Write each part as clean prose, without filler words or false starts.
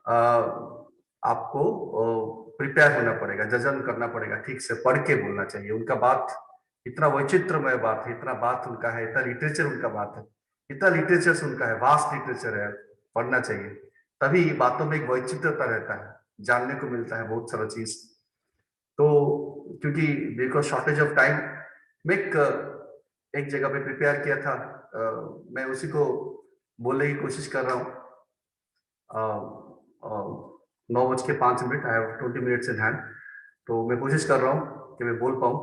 आपको प्रिपेयर होना पड़ेगा, जजन करना पड़ेगा, ठीक से पढ़ के बोलना चाहिए। उनका बात इतना वैचित्रमय बात है, इतना बात उनका है, इतना लिटरेचर उनका बात है, इतना लिटरेचर उनका है, वास्ट लिटरेचर है, पढ़ना चाहिए। तभी बातों में एक वैचित्रता रहता है, जानने को मिलता है बहुत सारा चीज। तो क्योंककि बिकॉज शॉर्टेज ऑफ टाइम, मैं एक जगह पे प्रिपेयर किया था, मैं उसी को बोलने की कोशिश कर रहा हूँ। 9:05, I have 20 minutes in hand. तो मैं कोशिश कर रहा हूँ कि मैं बोल पाऊँ।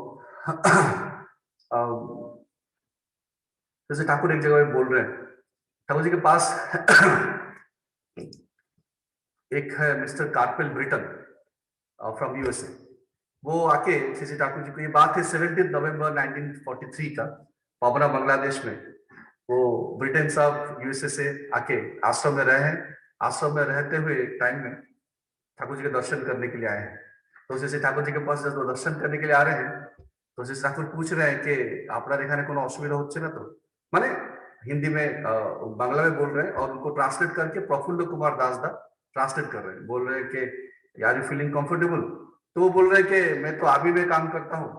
जैसे ठाकुर एक जगह पे बोल रहे हैं, ठाकुर जी के पास एक है mister carpel Britain from USA. वो आके श्री ठाकुर जी को, ये बात है 17 नवंबर 1943 का, पाबना बांग्लादेश में। वो ब्रिटेन साहब यूएसए से आके आश्रम में रहे हैं। आश्रम में रहते हुए टाइम में ठाकुर जी के दर्शन करने के लिए आए हैं। तो श्री ठाकुर जी के पास जब वो दर्शन करने के लिए आ रहे हैं, तो श्री ठाकुर पूछ रहे हैं कि आपना एखाने कोनो असुविधा होच्छे ना तो, माने हिंदी में बांग्ला में बोल रहे हैं, और उनको ट्रांसलेट करके प्रफुल्ल कुमार दास दा ट्रांसलेट कर रहे हैं। बोल रहे हैं कि आर यू फीलिंग कंफर्टेबल? तो वो बोल रहे हैं कि मैं तो आर्मी में काम करता हूँ,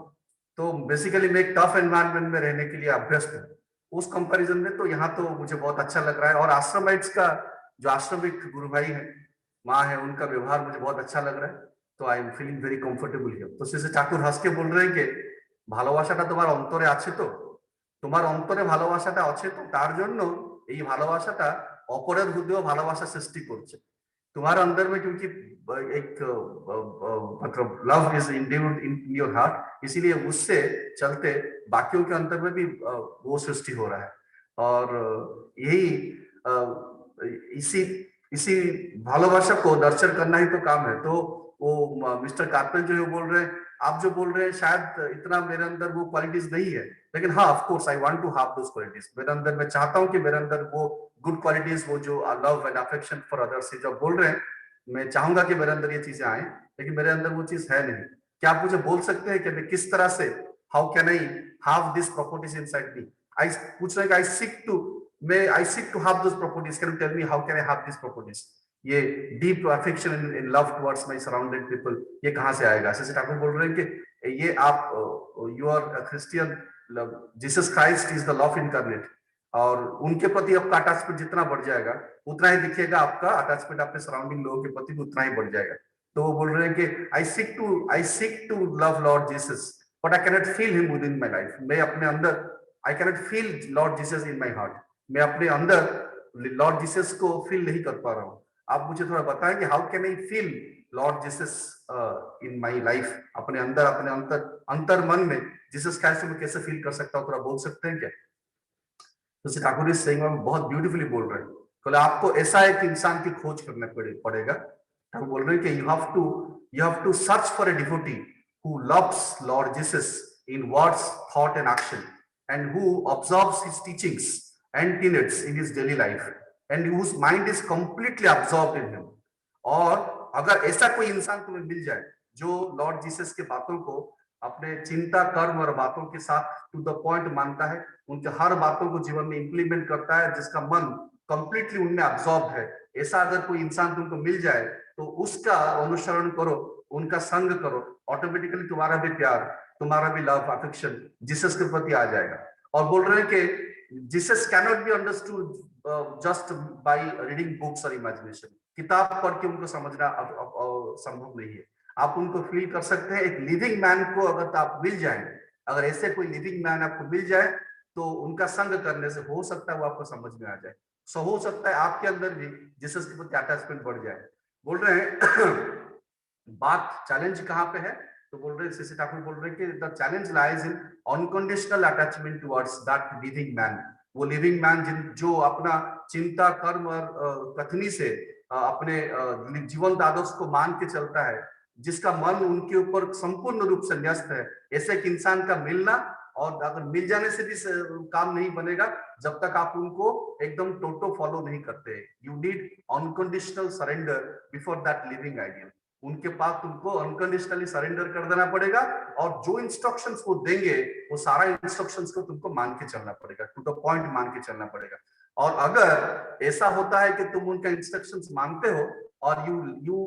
तो बेसिकली मैं एक टफ एनवायरनमेंट में रहने के लिए अभ्यस्त हूँ। उस कंपैरिजन में तो यहाँ तो मुझे बहुत अच्छा लग रहा है, और आश्रमाइट्स का जो आश्रमिक गुरु भाई है, माँ है, उनका व्यवहार मुझे बहुत अच्छा लग रहा है। तो I am feeling very comfortable here. तो श्री ठाकुर हंस के बोल रहे हैं कि ভালোবাসাটা তোমার অন্তরে আছে তো, তোমার অন্তরে ভালোবাসাটা আছে তো, তার জন্য এই ভালোবাসাটা অপরের হৃদয়েও ভালোবাসা সৃষ্টি করছে। तुम्हारे अंदर में क्योंकि एक मतलब love is induced in your heart, इसीलिए उससे चलते बाकियों के अंदर में भी वो सृष्टि हो रहा है। और यही इसी इसी भालोबासा को नर्चर करना ही तो काम है। तो वो मिस्टर कार्पेल जो बोल रहे हैं, आप जो बोल रहे हैं, शायद इतना मेरे अंदर वो क्वालिटीज नहीं है, लेकिन हाँ of course I want to have those qualities मेरे अंदर। मैं चाहता हूँ कि मेरे अंदर वो गुड क्वालिटीज, वो जो love and affection for others जो बोल रहे हैं, मैं चाहूंगा कि मेरे अंदर ये चीजें आए, लेकिन मेरे अंदर वो चीज है नहीं। क्या आप मुझे बोल सकते हैं कि मैं किस तरह से, how can I have this properties inside me? I पूछ रहे हैं कि आई सीक टू, मैं I seek to have those properties, can you tell me how can I have this properties? ये deep affection in love towards my surrounded people, ये कहां से आएगा? जैसे ठाकुर बोल रहे हैं कि ये आप, you are Christian, Jesus Christ is the love incarnate, और उनके प्रति आपका अटैचमेंट जितना बढ़ जाएगा, उतना ही दिखेगा आपका अटैचमेंट अपने सराउंडिंग लोगों के प्रति उतना ही बढ़ जाएगा। तो वो बोल रहे हैं कि I seek to love Lord Jesus, but I cannot feel him within my life. मैं अपने अंदर, I cannot feel Lord Jesus in my heart, मैं अपने अंदर लॉर्ड जीसस को फील नहीं कर पा रहा हूँ। आप मुझे थोड़ा बताएं कि how can I feel Lord Jesus in my life? अपने अंदर, अपने अंतर मन में जीसस क्राइस्ट में कैसे फील कर सकता हूँ? थोड़ा बोल सकते हैं क्या? तो ठाकुर इस सिंह में बहुत ब्यूटीफुली बोल रहे हैं, बोले आपको ऐसा एक इंसान की खोज करना पड़ेगा। ठाकुर बोल रहे हैं कि you have to search for a devotee who loves Lord Jesus in words, thought and action, and who observes his teachings and tenets in his daily life, and whose mind is completely absorbed in him. और अगर ऐसा कोई इंसान तुम्हें मिल जाए जो Lord Jesus के बातों को अपने चिंता, कर्म और बातों के साथ टू द पॉइंट मानता है, उनके हर बातों को जीवन में इंप्लीमेंट करता है, जिसका मन कंप्लीटली उनमें अब्सॉर्ब है, ऐसा अगर कोई इंसान तुमको मिल जाए तो उसका अनुसरण करो, उनका संग करो, ऑटोमेटिकली तुम्हारा भी प्यार, तुम्हारा भी लव अफेक्शन जीसस के प्रति आ जाएगा। और बोल रहे हैं कि Jesus cannot be understood just by reading books और इमेजिनेशन। किताब पढ़ के उनको समझना संभव नहीं है। आप उनको फील कर सकते हैं। एक लिविंग मैन को अगर आप मिल जाए, अगर ऐसे कोई लिविंग मैन आपको मिल जाए, तो उनका संग करने से हो सकता है वो आपको समझ में आ जाए। सो हो सकता है आपके अंदर भी जीसस के प्रति अटैचमेंट बढ़ जाए। बोल रहे हैं बात चैलेंज कहाँ पे है? तो बोल रहे हैं, श्री ठाकुर बोल रहे हैं कि the challenge lies in unconditional attachment towards that living man. वो लिविंग मैन जो अपना चिंता, कर्म और कथनी से अपने जीवन आदर्श को मान के चलता है, जिसका मन उनके ऊपर संपूर्ण रूप से न्यस्त है, ऐसे एक इंसान का मिलना, और अगर मिल जाने से भी काम नहीं बनेगा जब तक आप उनको एकदम टोटो फॉलो नहीं करते। You need unconditional surrender before that living ideal. उनके पास तुमको अनकंडीशनली सरेंडर कर देना पड़ेगा, और जो इंस्ट्रक्शंस वो देंगे वो सारा इंस्ट्रक्शंस को तुमको मान के चलना पड़ेगा, टू द पॉइंट मान के चलना पड़ेगा। और अगर ऐसा होता है कि तुम उनका इंस्ट्रक्शंस मानते हो और यू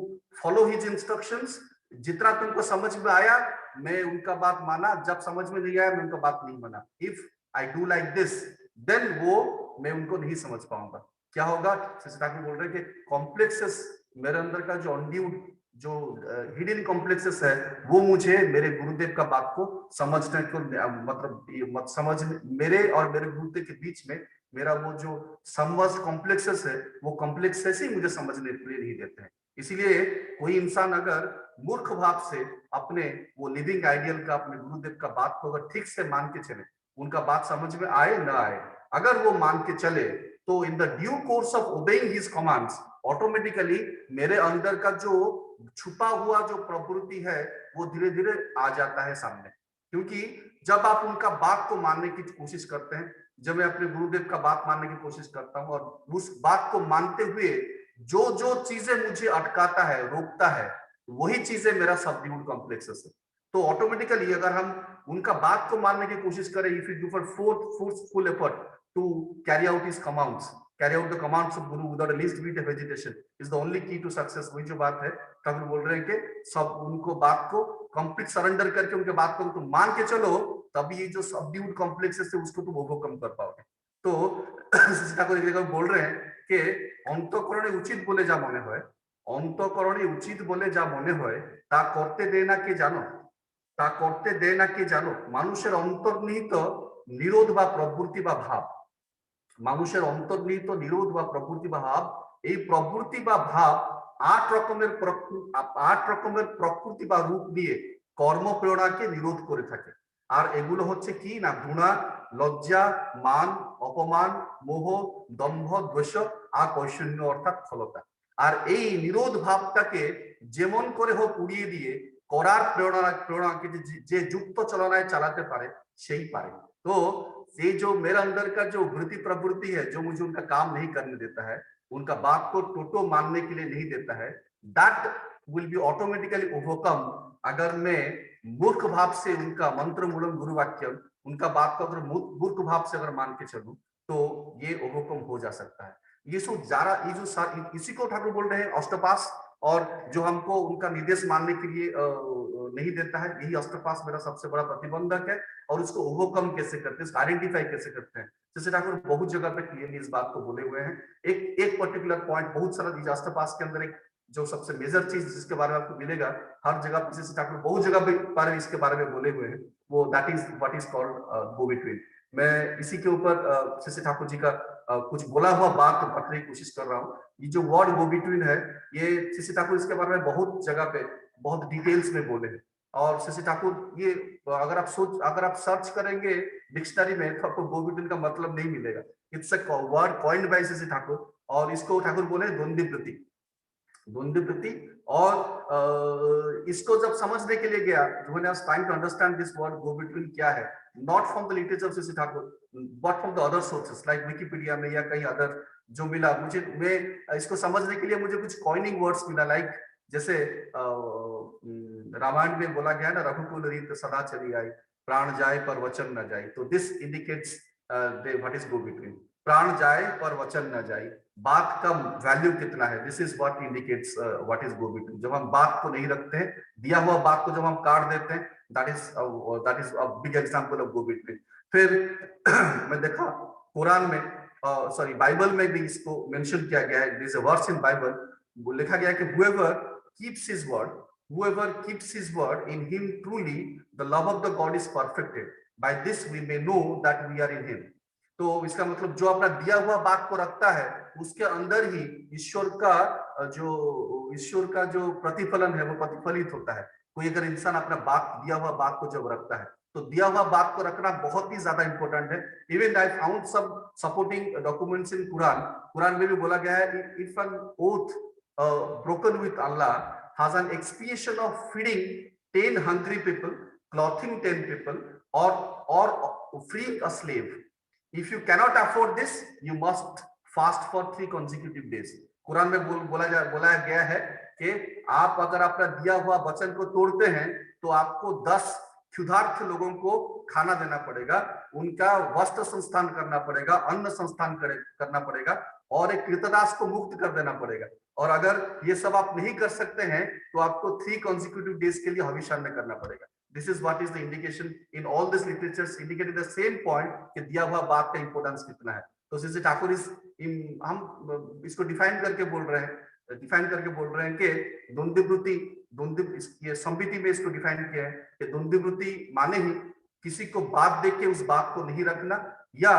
फॉलो हिज इंस्ट्रक्शंस। जितना तुमको समझ में आया मैं उनका बात माना, जब समझ में नहीं आया मैं उनका बात नहीं माना। If I do like this then वो मैं उनको नहीं समझ पाऊंगा। क्या होगा, ठाकुर बोल रहे हैं कि कॉम्प्लेक्सेस, मेरे अंदर का जो अनड्यूड जो हिडन कॉम्प्लेक्सेस है वो मुझे मेरे गुरुदेव का बात को समझने को मतलब समझ, मेरे और मेरे गुरुदेव के बीच में मेरा वो जो समवज कॉम्प्लेक्सेस है वो कॉम्प्लेक्सेस ही मुझे समझने के लिए नहीं देते हैं। इसीलिए कोई इंसान अगर मूर्ख भाव से अपने वो लिविंग आइडियल का, अपने गुरुदेव का बात को अगर ठीक से मान के चले, उनका बात समझ में आए ना आए, अगर वो मान के चले तो in the due course of obeying his commands automatically मेरे अंदर का जो छुपा हुआ जो प्रवृत्ति है वो धीरे धीरे आ जाता है सामने। क्योंकि जब आप उनका बात को मानने की कोशिश करते हैं, जब मैं अपने गुरुदेव का बात मानने की कोशिश करता हूं और उस बात को मानते हुए जो जो चीजें मुझे अटकाता है, रोकता है, वही चीजें मेरा सबड्यूड कॉम्प्लेक्सेस है। तो ऑटोमेटिकली अगर हम उनका बात को मानने की कोशिश करें, if you do for full effort to carry out his commands, carry out the commands of Guru without a least bit of hesitation is the only key to success। वही जो बात है ठाकुर बोल रहे हैं कि सब उनको बात को कंप्लीट सरेंडर करके उनके बात को तुम मान के चलो, तभी ये जो सबड्यूड कॉम्प्लेक्सेस है उसको तुम ओवरकम कर पाओगे। तो ठाकुर बोल रहे हैं कि অন্তঃকরণে উচিত বলে যা মনে হয়, অন্তঃকরণে উচিত বলে যা মনে হয় তা করতে দেয় না কে জানো, তা করতে দেয় না কে জানো, মানুষের অন্তর্নিহিত নিরোধ বা প্রবৃত্তি বা ভাব, মানুষের অন্তর্নিহিত নিরোধ বা প্রবৃত্তি বা ভাব, এই প্রবৃত্তি বা ভাব 8 রকমের প্রকৃতি বা রূপ নিয়ে কর্মপ্রেরণাকে নিরোধ করে থাকে। আর এগুলো হচ্ছে কি না, ঘৃণা, লজ্জা, মান, অপমান, মোহ, দম্ভ, দ্বেষ আর কৈশন্য অর্থাৎ ফলতা। আর এই নিরোধ ভাবটাকে যেমন করে হোক উড়িয়ে দিয়ে করার প্রেরণাকে যে যুক্ত চলনায় চালাতে পারে সেই পারে। तो ये जो मेरे अंदर का जो वृत्ति प्रवृत्ति है, जो मुझे उनका काम नहीं करने देता है, उनका बात को टोटो मानने के लिए नहीं देता है, that will be automatically overcome अगर मैं मूर्ख भाव से उनका मंत्र मूलम गुरु वाक्य, उनका बात को अगर मूर्ख भाव से अगर मान के चलूं तो ये ओवरकम हो जा सकता है। ये सब जारा ये जो इसी को ठाकुर बोल रहे हैं अष्टपास, और जो हमको उनका निर्देश मानने के लिए नहीं देता है, यही अष्टपास मेरा सबसे बड़ा प्रतिबंधक है। और उसको ओवरकम कैसे करते हैं, आइडेंटिफाई कैसे करते हैं, जैसे ठाकुर बहुत जगह पे क्लियरली इस बात को बोले हुए हैं। एक पर्टिकुलर पॉइंट, बहुत सारा अष्टपास के अंदर एक जो सबसे मेजर चीज जिसके बारे में आपको मिलेगा हर जगह पे, जैसे ठाकुर बहुत जगह पे बारे में इसके बारे में बोले हुए हैं, वो that is what is called go between. मैं इसी के ऊपर जैसे ठाकुर जी का कुछ बोला हुआ बात बताने की कोशिश कर रहा हूँ। ये जो वर्ड गो बिटवीन है, ये शशि ठाकुर इसके बारे में बहुत जगह पे बहुत डिटेल्स में बोले हैं। और शशि ठाकुर ये अगर आप सर्च करेंगे डिक्शनरी में तो आपको गो बिटवीन का मतलब नहीं मिलेगा। It's a word coined bye Shashi Thakur, और इसको ठाकुर बोले द्वंद्वी प्रतीक, द्वंद्वी प्रतीक। और इसको जब समझने के लिए गया, when I was trying to understand this word go between क्या है, not from the literature of Shashi Thakur but from the other sources like Wikipedia में या कहीं अदर जो मिला मुझे, मैं इसको समझने के लिए मुझे कुछ कॉइनिंग वर्ड्स मिला, लाइक जैसे रामायण में बोला गया ना, रघुकुल रीत सदा चली आई, प्राण जाए पर वचन न जाए। तो this indicates what is go between, प्राण जाए पर वचन न जाए, बात का वैल्यू कितना है, this is what indicates what is go between. जब हम बात को नहीं रखते हैं, दिया हुआ बात को जब हम काट देते हैं, that is a big example of go between. फिर मैं देखा कुरान में, सॉरी बाइबल में भी इसको मेंशन किया गया है, this a verse in Bible, वो लिखा गया है कि whoever keeps his word, whoever keeps his word, in him truly the love of the God is perfected, by this we may know that we are in him। तो इसका मतलब जो अपना दिया हुआ बात को रखता है उसके अंदर ही ईश्वर का जो प्रतिफलन है वो प्रतिफलित होता है। कोई अगर इंसान अपना बात, दिया हुआ बात को जब रखता है, तो दिया हुआ बात को रखना बहुत ही ज्यादा इंपॉर्टेंट है। Even I found some supporting documents in Quran में भी बोला गया है, if an oath broken with Allah has an expiation of feeding 10 hungry people, clothing 10 people, or freeing a slave. If you cannot afford this, you must fast for 3 consecutive days। Quran में बोला गया है कि आप अगर अपना दिया हुआ वचन को तोड़ते हैं तो आपको 10 क्षुधार्थ लोगों को खाना देना पड़ेगा, उनका वस्त्र संस्थान करना पड़ेगा, अन्न संस्थान करना पड़ेगा, और एक कृतदास को मुक्त कर देना पड़ेगा। और अगर ये सब आप नहीं कर सकते हैं तो आपको 3 consecutive डेज के लिए हविष्यान्न करना पड़ेगा। This is what is the indication in all this literatures indicating the same point कि दिया हुआ बात का इंपॉर्टेंस कितना है। तो श्री ठाकुर इस हम इसको डिफाइन करके बोल रहे हैं कि द्वंद्ववृत्ति ये संबिति में इसको डिफाइन किया है कि द्वंद्ववृत्ति माने ही किसी को बात देके उस बात को नहीं रखना, या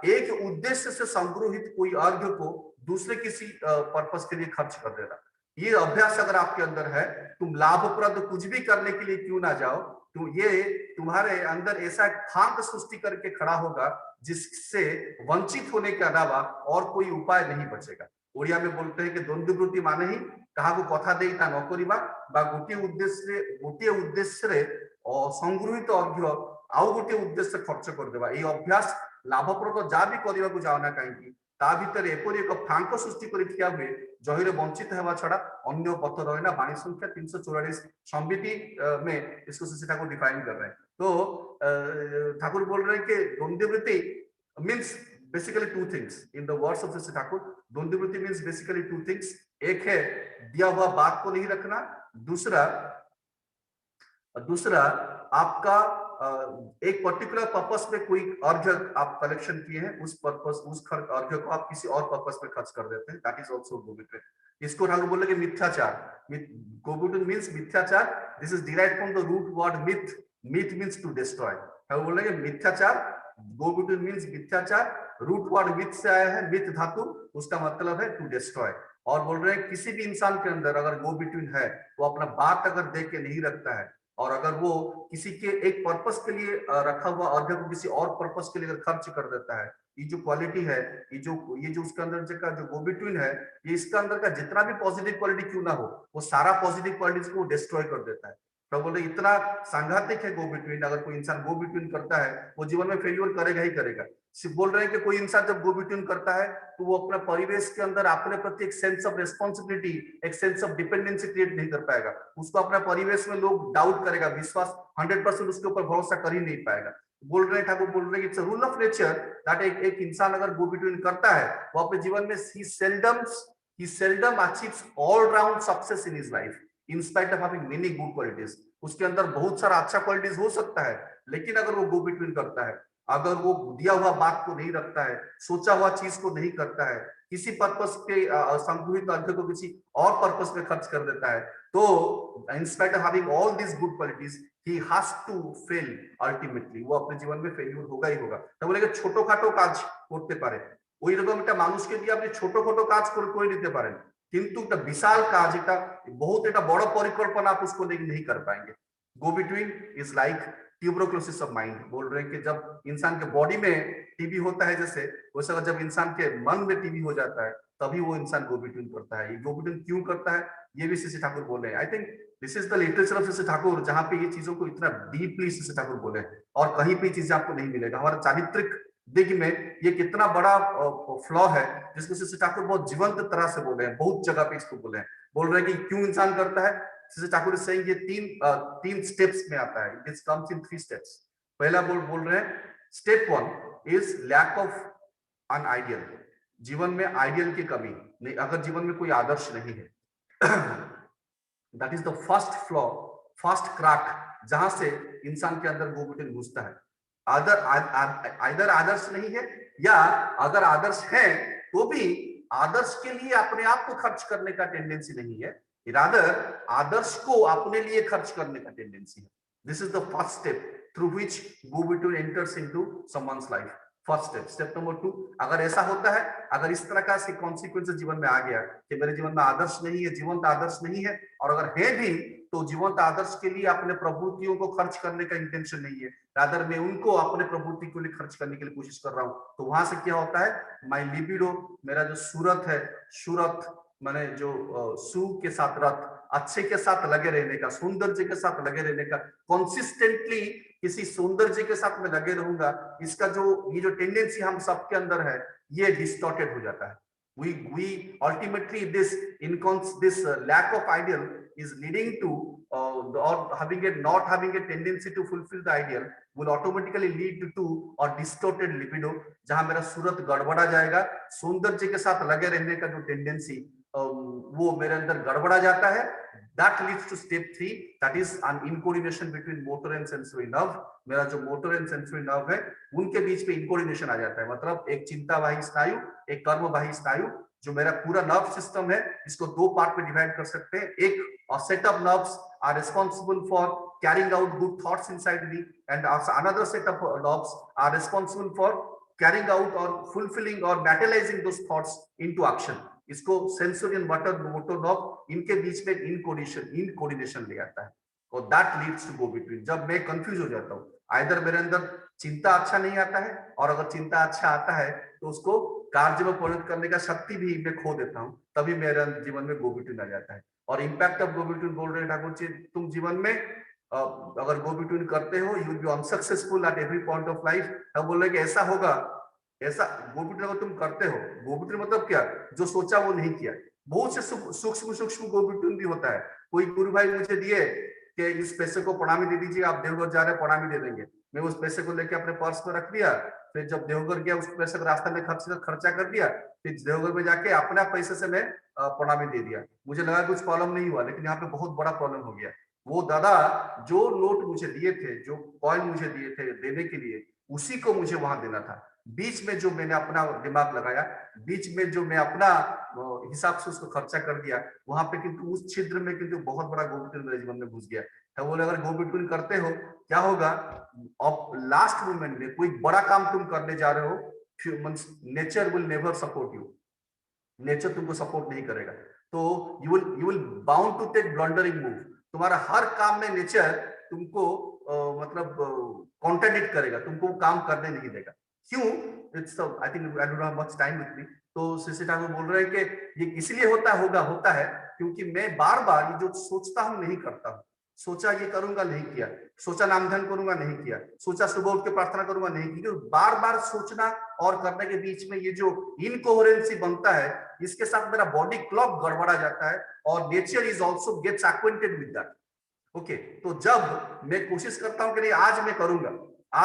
एक उद्देश्य से संग्रहित कोई अर्घ्य को दूसरे किसी पर्पस के लिए खर्च कर देना। ये अभ्यास अगर आपके अंदर है, तुम लाभप्रद कुछ भी करने के लिए क्यों ना जाओ, तो ये तुम्हारे अंदर ऐसा खाक सृष्टि करके खड़ा होगा जिससे वंचित होने के अलावा और कोई उपाय नहीं बचेगा। ओडिया में बोलते हैं कि द्वंद्ववृत्ति माने ही कहा कथा दे न करिबा बा गोटे उद्देश्य संगृहित अर्घ्य आउ गोटे उद्देश्य खर्च करदेबा। ये अभ्यास लाभप्रद जा भी करने को जाओ ना कहीं ता भीतर एपरी एक फांक सृष्टि कर ठिया हुए जहिरे वंचित हेबा छड़ा अन्य पथ रहे ना। वाणी संख्या 344 संबिति में इसको श्री ठाकुर डिफाइन कर रहे हैं। तो ठाकुर बोल रहे हैं कि द्वंद्ववृत्ति means basically 2 things in the words of Shri Thakur. द्वंद्ववृत्ति मीन्स बेसिकली 2 थिंग्स। एक है दिया हुआ बात को नहीं रखना, दूसरा आपका एक पर्टिकुलर पर्पस में कोई अर्घ्य आप कलेक्शन किए हैं, उस पर्पस उस अर्घ्य को आप किसी और पर्पस में खर्च कर देते हैं। That is also go between. इसको ठाकुर बोले कि मिथ्याचार। गोबिटन मींस मिथ्याचार। This is derived from the root word मिथ। मिथ मींस टू डिस्ट्रॉय। ठाकुर बोले कि मिथ्याचार, गोबिटन मींस मिथ्याचार, रूट वर्ड मिथ से आया है, मिथ धातु, उसका मतलब है टू डिस्ट्रॉय। और बोल रहे हैं किसी भी इंसान के अंदर अगर गो बिटवीन है, वो अपना बात अगर देख के नहीं रखता है और अगर वो किसी के एक पर्पस के लिए रखा हुआ अर्घ्य को किसी और पर्पस के लिए अगर खर्च कर देता है, ये जो क्वालिटी है, ये जो उसके अंदर का जो गो बिटवीन है, ये इसका अंदर का जितना भी पॉजिटिव क्वालिटी क्यों ना हो, वो सारा पॉजिटिव क्वालिटीज को डिस्ट्रॉय कर देता है। तो बोले इतना सांघातिक है गो बिटवीन। अगर कोई इंसान गो बिटवीन करता है वो जीवन में फेल्यूर करेगा ही करेगा। सिर्फ बोल रहे हैं कि कोई इंसान जब गो बिटवीन करता है तो वो अपने परिवेश के अंदर अपने प्रति एक सेंस ऑफ रिस्पॉन्सिबिलिटी, एक सेंस ऑफ डिपेंडेंसी क्रिएट नहीं कर पाएगा। उसको अपने परिवेश में लोग डाउट करेगा, विश्वास 100% उसके ऊपर भरोसा कर ही नहीं पाएगा। बोल रहे हैं ठाकुर बोल रहे हैं it's a rule of nature that एक इंसान अगर गो बिटवीन करता है वो अपने जीवन में he seldom achieves all round success in his life in spite of having many good qualities। उसके अंदर बहुत सारा अच्छा क्वालिटीज हो सकता है, लेकिन अगर वो गो बिटवीन करता है, अगर वो दिया हुआ बात को नहीं रखता है, सोचा हुआ चीज को नहीं करता है, किसी पर्पस के संग्रहित अर्घ्य को किसी और पर्पस में खर्च कर देता है, तो in spite of having all this good qualities he has to fail ultimately। वो अपने जीवन में फेल्यूर होगा ही होगा। तो बोले छोटो खाटो काज करते पारे, ওই রকম একটা মানুষকে দিয়ে আপনি ছোট ছোট কাজ করে দিতে পারেন, কিন্তু একটা বিশাল কাজ, এটা बहुत একটা বড় পরিকল্পনা आप उसको नहीं कर पाएंगे। Go between is like tuberculosis of mind. बोल रहे हैं कि जब इंसान के बॉडी में टीबी होता है जैसे, वैसे जब इंसान के मन में टीबी हो जाता है तभी वो इंसान गो बिटवीन करता है। ये गो बिटवीन क्यों करता है ये भी श्री ठाकुर बोले हैं। I think this is the literature of Shri Thakur, जहां पे ये चीजों को इतना डीपली श्री ठाकुर बोले हैं और कहीं पे चीजें आपको नहीं मिलेगा। हमारा चारित्रिक दिग में ये कितना बड़ा फ्लॉ है जिसको श्री ठाकुर बहुत जीवंत तरह से बोले हैं, बहुत जगह पे इसको बोले हैं। बोल रहे हैं कि क्यों इंसान करता है, श्री ठाकुर से ये तीन स्टेप्स में आता है। It comes in 3 steps. पहला बोल रहे हैं step 1 is lack of an ideal. जीवन में आइडियल की कमी नहीं, अगर जीवन में कोई आदर्श नहीं है, that is the first flaw, first crack, जहां से इंसान के अंदर गो बिटवीन घुसता है। आदर आदर्श नहीं है, या अगर आदर्श है तो भी आदर्श के लिए अपने आप को खर्च करने का टेंडेंसी नहीं है, रादर आदर्श को अपने लिए खर्च करने का टेंडेंसी है। This is the first step through which go between enters into someone's life. First step. Step number 2, अगर ऐसा होता है, अगर इस तरह का कॉन्सिक्वेंसेस जीवन में आ गया कि मेरे जीवन में आदर्श नहीं है, जीवंत आदर्श नहीं है, और अगर है भी तो जीवंत आदर्श के लिए अपने प्रवृत्तियों को खर्च करने का इंटेंशन नहीं है, रादर मैं उनको अपने प्रवृत्ति के लिए खर्च करने के लिए कोशिश कर रहा हूं, तो वहां से क्या होता है, माई लिबिडो, मेरा जो सूरत है, सूरत माने जो सु के साथ रथ, अच्छे के साथ लगे रहने का, सौंदर्य के साथ लगे रहने का, कॉन्सिस्टेंटली किसी सौंदर्य के साथ में लगे रहूंगा, इसका ये जो टेंडेंसी हम सबके अंदर है, ये डिस्टॉर्टेड हो जाता है। We ultimately this lack of ideal is leading to or not having a tendency to fulfill the ideal will automatically lead to or distorted libido, जहां मेरा सूरत गड़बड़ा जाएगा, सौंदर्य के साथ लगे रहने का जो टेंडेंसी वो मेरे अंदर गड़बड़ा जाता है. That leads to step 3, that is an incoordination between motor and sensory nerve. मेरा जो motor and sensory nerve है उनके बीच में incoordination आ जाता है. मतलब एक चिंतावाही स्नायु, एक कर्मवाही स्नायु, जो मेरा पूरा नर्व सिस्टम है इसको दो पार्ट में डिवाइड कर सकते हैं. एक set of nerves are responsible for carrying out good thoughts inside me, and another set of nerves are responsible for carrying out और फुलफिलिंग और materialising those thoughts into action. इसको सेंसरी एंड मोटर नर्व, इनके बीच में incoordination ले आता है और that leads to go between. जब मैं कंफ्यूज हो जाता हूँ, आइदर मेरे अंदर चिंता अच्छा नहीं आता है, और अगर चिंता अच्छा आता है तो उसको कार्य में परिणत करने का शक्ति भी मैं खो देता हूँ, तभी मेरे जीवन में गो बिटवीन आ जाता है. और इम्पैक्ट ऑफ गो बिटवीन बोल रहे हैं ठाकुर जी, तुम जीवन में अगर गो बिटवीन करते हो, you will be unsuccessful at every point of life. हम बोल रहे हैं कि ऐसा होगा, ऐसा गो बिटवीन अगर तुम करते हो, गो बिटवीन मतलब क्या, जो सोचा वो नहीं किया. बहुत से सूक्ष्म गो बिटवीन भी होता है. कोई गुरु भाई मुझे दिए कि इस पैसे को प्रणामी दे दीजिए, आप देवघर जा रहे हैं प्रणामी दे देंगे. मैं उस पैसे को लेके अपने पर्स में रख दिया, फिर जब देवघर गया उस पैसे को रास्ते में खर्चा कर दिया, फिर देवघर में जाके अपने पैसे से मैं प्रणामी दे दिया. मुझे लगा कुछ प्रॉब्लम नहीं हुआ, लेकिन यहाँ पे बहुत बड़ा प्रॉब्लम हो गया. वो दादा जो नोट मुझे दिए थे, जो कॉइन मुझे दिए थे देने के लिए, उसी को मुझे वहां देना था. बीच में जो मैंने अपना दिमाग लगाया, बीच में जो मैं अपना हिसाब से उसको खर्चा कर दिया, वहां पे किंतु उस छिद्र में किंतु बहुत बड़ा गो बिटवीन मेरे जीवन में घुस गया. तो बोले अगर गो बिटवीन करते हो क्या होगा, अब लास्ट मोमेंट में कोई बड़ा काम तुम करने जा रहे हो, nature will never support you. Nature तुमको सपोर्ट नहीं करेगा, तो you will bound to take blundering move. तुम्हारा हर काम में नेचर तुमको मतलब कॉन्ट्राडिक्ट करेगा, तुमको काम करने नहीं देगा. क्यों? It's I think I don't have much time with me. तो श्री ठाकुर बोल रहे हैं कि ये इसलिए होता है क्योंकि मैं बार बार ये जो सोचता हूं नहीं करता हूं. सोचा ये करूंगा नहीं किया, सोचा नाम ध्यान करूंगा नहीं किया, सोचा सुबह उठ के प्रार्थना करूंगा नहीं किया. बार बार सोचना और करने के बीच में ये जो इनकोहेरेंसी बनता है, इसके साथ मेरा बॉडी क्लॉक गड़बड़ा जाता है, और nature is also gets acquainted with that. Okay, तो जब मैं कोशिश करता हूं कि नहीं आज मैं करूंगा,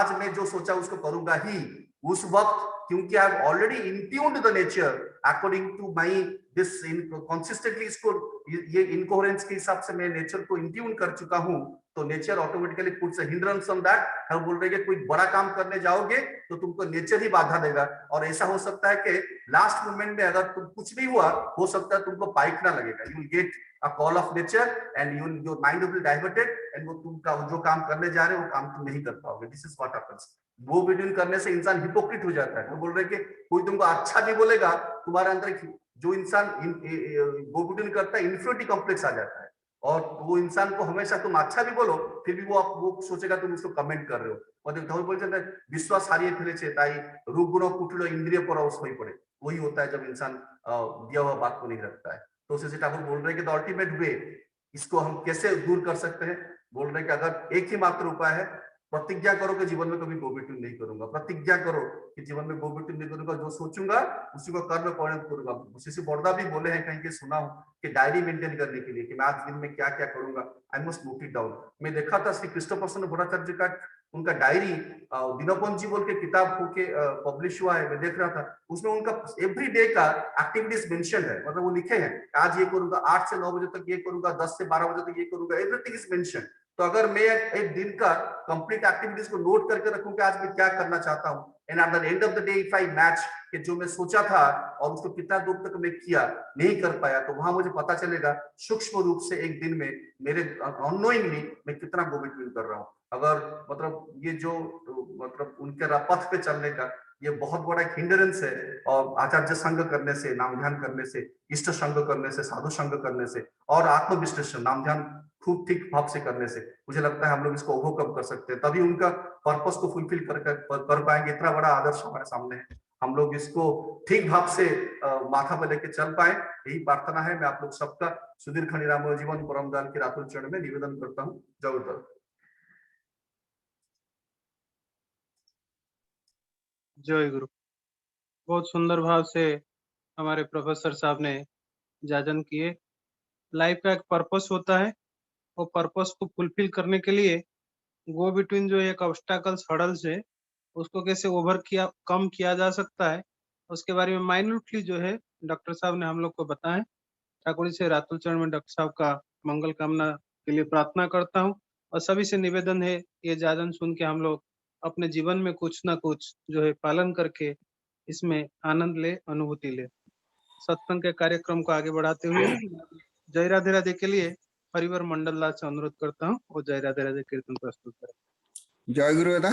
आज मैं जो सोचा उसको करूंगा ही, उस वक्त क्योंकि I have already intuned the nature according to my this consistently, इसको ये इनकोहेरेंस के हिसाब से मैं नेचर को इंट्यून कर चुका हूं, तो nature automatically puts a hindrance on that. हम बोल रहे हैं कि कोई बड़ा काम करने जाओगे तो तुमको नेचर ही बाधा देगा, और ऐसा हो सकता है कि लास्ट मोमेंट में अगर तुम कुछ भी हुआ, हो सकता है तुमको पाइखना लगेगा. You will get a call of nature and your mind will be diverted, and वो तुम का जो काम करने जा रहे हो वो काम तुम नहीं कर पाओगे. This is what happens. वो बिटवीन करने से इंसान हिपोक्रिट हो जाता है. वो बोल रहे कि कोई तुमको अच्छा भी बोलेगा, तुम्हारे अंदर जो इंसान वो बिटवीन करता है, इन्फिनिटी कॉम्प्लेक्स आ जाता है, और वो इंसान को हमेशा तुम अच्छा भी बोलो, फिर भी वो सोचेगा तुम उसको कमेंट कर रहे हो. मतलब बोलते हैं विश्वास हारिए फेलेছে তাই রূপগুণ কুটিল इंद्रिय পরশ হয়ে পড়ে. वही होता है जब इंसान दिया हुआ बात को नहीं रखता है. तो श्री ठाकुर बोल रहे हैं कि अल्टीमेट वे इसको हम कैसे दूर कर सकते हैं. बोल रहे हैं कि अगर एक ही मात्र उपाय है, प्रतिज्ञा करो कि जीवन में कभी गो बिटवीन नहीं करूंगा. प्रतिज्ञा करो कि जीवन में गो बिटवीन नहीं करूंगा, जो सोचूंगा उसी को कर्म में परिणत करूंगा. श्री बड़दा भी बोले हैं, कहीं के सुना हूं कि डायरी मेंटेन करने के लिए कि मैं आज दिन में क्या क्या करूंगा, I must note it down. मैं देखा था श्री कृष्णप्रसन्न भट्टाचार्य का उनका डायरी दिनोपंजी बोल के किताब होके पब्लिश हुआ है, मैं देख रहा था. उसमें उनका एवरी डे का एक्टिविटीज मेंशन है. मतलब वो लिखे हैं आज ये करूंगा, 8 से 9 बजे तक ये करूंगा, 10 से 12 बजे तक ये करूंगा, एवरीथिंग इज मेंशन. तो अगर मैं एक दिन का कंप्लीट एक्टिविटीज को नोट करके रखूं कि आज मैं क्या करना चाहता हूं, and at the end of the day if I match कि जो मैं सोचा था और उसको कितना दूर तक मैं किया नहीं कर पाया, तो वहां मुझे पता चलेगा सूक्ष्म रूप से एक दिन में मेरे अननोइंगली मैं कितना गो बिटवीन कर रहा हूं. अगर मतलब ये जो मतलब उनके पथ पे चलने का ये बहुत बड़ा एक हिंड्रेंस है, और आचार्य संग करने से, नाम ध्यान करने से, इष्ट संग करने से, साधु संग करने से, और आत्मविश्लेषण नाम ध्यान खूब ठीक भाव से करने से मुझे लगता है हम लोग इसको ओवरकम कर सकते हैं. तभी उनका पर्पस को फुलफिल कर पाएंगे. इतना बड़ा आदर्श हमारे सामने है, हम लोग इसको ठीक भाव से माथा पर लेके चल पाए, यही प्रार्थना है. मैं आप लोग सबका सुदीर्घ निरामय जीवन परम दयाल के रातुल चरण में निवेदन करता हूँ. जरूर. जय गुरु. बहुत सुंदर भाव से हमारे प्रोफेसर साहब ने जाजन किए। लाइफ का एक पर्पस होता है, वो पर्पस को फुलफिल करने के लिए गो बिटवीन जो एक ऑब्स्टैकल्स हर्डल्स है, उसको कैसे कम किया जा सकता है, उसके बारे में माइन्यूटली जो है डॉक्टर साहब ने हम लोग को बताया। ठाकुर जी से रातुल चरण में डॉक्टर साहब का मंगल कामना के लिए प्रार्थना करता हूँ, और सभी से निवेदन है ये जाजन सुन के हम लोग अपने जीवन में कुछ ना कुछ जो है पालन करके इसमें आनंद ले, अनुभूति ले। सत्संग के कार्यक्रम को आगे बढ़ाते हुए जय राधे राधे के लिए परिवार मंडल लाल से अनुरोध करता हूँ और जय राधे राधे कीर्तन प्रस्तुत करें। जय गुरुदादा।